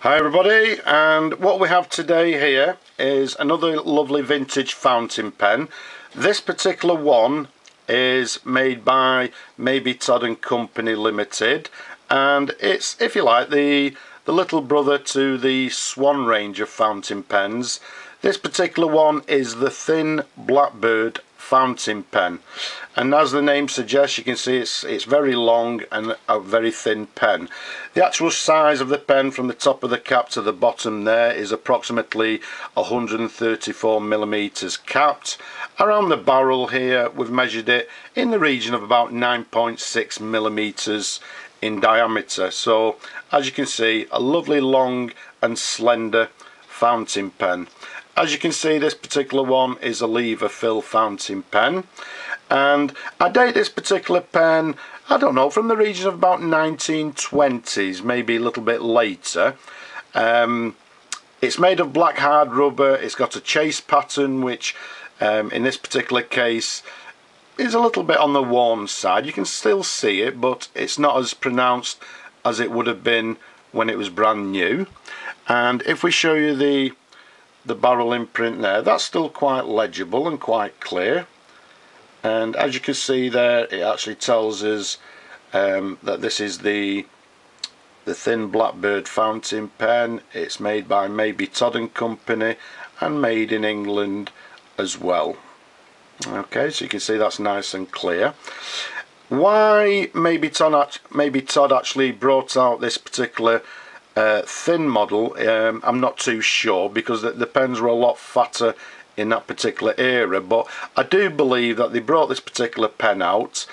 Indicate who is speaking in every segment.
Speaker 1: Hi everybody, and what we have today here is another lovely vintage fountain pen. This particular one is made by Mabie Todd Co Ltd, and it's, if you like, the little brother to the Swan range of fountain pens. This particular one is the Thin Blackbird fountain pen, and as the name suggests, you can see it's very long and a very thin pen. The actual size of the pen from the top of the cap to the bottom there is approximately 134 millimeters capped. Around the barrel here we've measured it in the region of about 9.6 millimeters in diameter. So as you can see, a lovely long and slender fountain pen. As you can see, this particular one is a lever fill fountain pen, and I date this particular pen, I don't know, from the region of about 1920s, maybe a little bit later. It's made of black hard rubber. It's got a chase pattern, which in this particular case is a little bit on the worn side. You can still see it, but it's not as pronounced as it would have been when it was brand new. And if we show you the barrel imprint there, that's still quite legible and quite clear. And as you can see there, it actually tells us that this is the Thin Blackbird fountain pen. It's made by Mabie Todd Co and made in England as well. Okay, so you can see that's nice and clear. Why Mabie Todd actually brought out this particular thin model, I'm not too sure, because the pens were a lot fatter in that particular era, but I do believe that they brought this particular pen out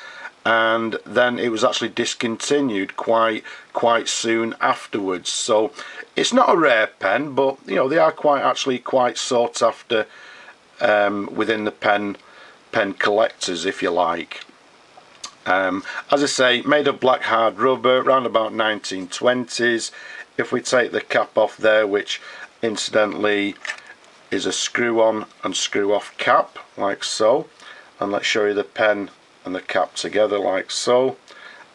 Speaker 1: and then it was actually discontinued quite soon afterwards. So it's not a rare pen, but you know, they are actually quite sought after within the pen collectors, if you like. As I say, made of black hard rubber, around about 1920s. If we take the cap off there, which incidentally is a screw on and screw off cap, like so, and let's show you the pen and the cap together, like so,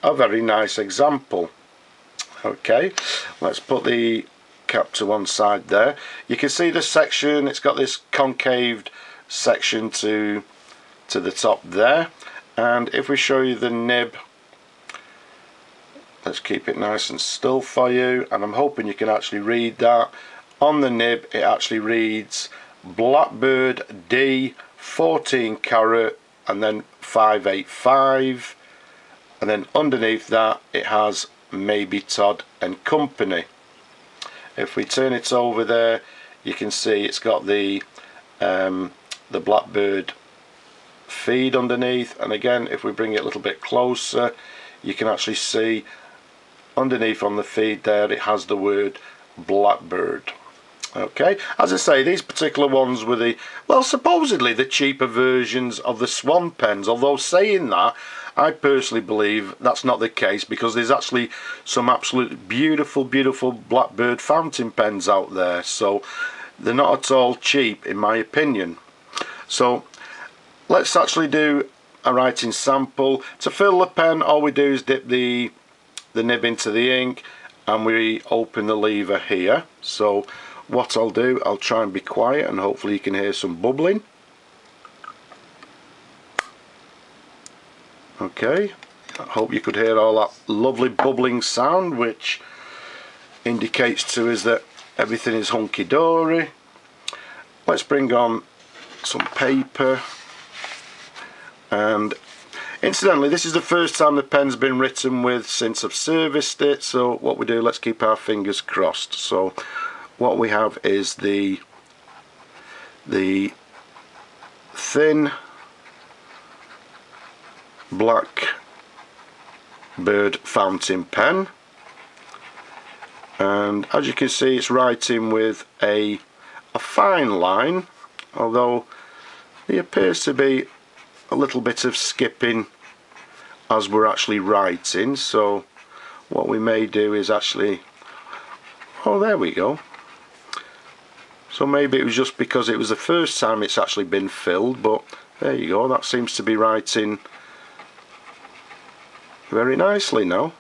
Speaker 1: a very nice example. Okay, let's put the cap to one side there. You can see the section, it's got this concaved section to the top there. And if we show you the nib, let's keep it nice and still for you, and I'm hoping you can actually read that. On the nib it actually reads Blackbird D 14 carat and then 585, and then underneath that it has Mabie Todd and Company. If we turn it over there, you can see it's got the Blackbird feed underneath, and again if we bring it a little bit closer, you can actually see underneath on the feed there it has the word Blackbird. Okay, as I say, these particular ones were supposedly the cheaper versions of the Swan pens, although saying that, I personally believe that's not the case, because there's actually some absolutely beautiful Blackbird fountain pens out there, so they're not at all cheap in my opinion. So let's actually do a writing sample. To fill the pen, all we do is dip the nib into the ink and we open the lever here. So what I'll do, I'll try and be quiet and hopefully you can hear some bubbling. Okay, I hope you could hear all that lovely bubbling sound, which indicates to us that everything is hunky-dory. Let's bring on some paper. And incidentally, this is the first time the pen's been written with since I've serviced it, so what we do, let's keep our fingers crossed. So what we have is the Thin Blackbird fountain pen, and as you can see it's writing with a fine line, although there appears to be a little bit of skipping as we're actually writing. So what we may do is actually, oh, there we go. So maybe it was just because it was the first time it's actually been filled, but there you go, that seems to be writing very nicely now.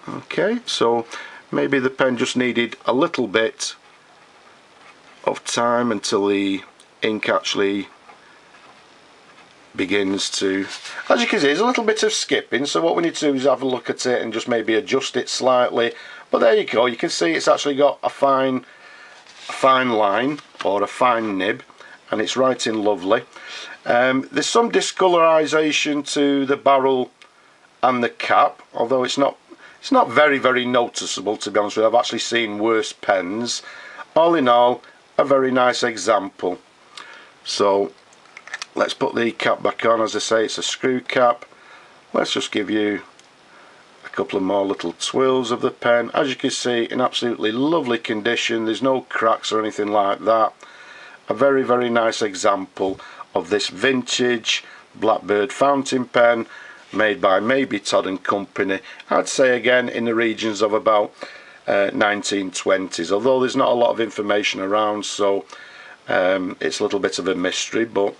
Speaker 1: Okay. Okay, so maybe the pen just needed a little bit of time until the ink actually begins to, as you can see, there's a little bit of skipping, so what we need to do is have a look at it and just maybe adjust it slightly. But there you go, you can see it's actually got a fine line, or a fine nib, and it's writing lovely. There's some discolorization to the barrel and the cap, although it's not very noticeable, to be honest with you. I've actually seen worse pens. All in all, a very nice example. So let's put the cap back on. As I say, it's a screw cap. Let's just give you a couple of more little twirls of the pen. As you can see, in absolutely lovely condition. There's no cracks or anything like that. A very nice example of this vintage Blackbird fountain pen made by Mabie Todd Co Ltd. I'd say again in the regions of about 1920s, although there's not a lot of information around, so it's a little bit of a mystery. But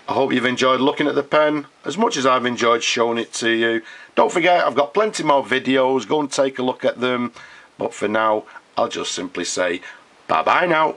Speaker 1: I hope you've enjoyed looking at the pen as much as I've enjoyed showing it to you. Don't forget, I've got plenty more videos, go and take a look at them, but for now I'll just simply say bye bye now.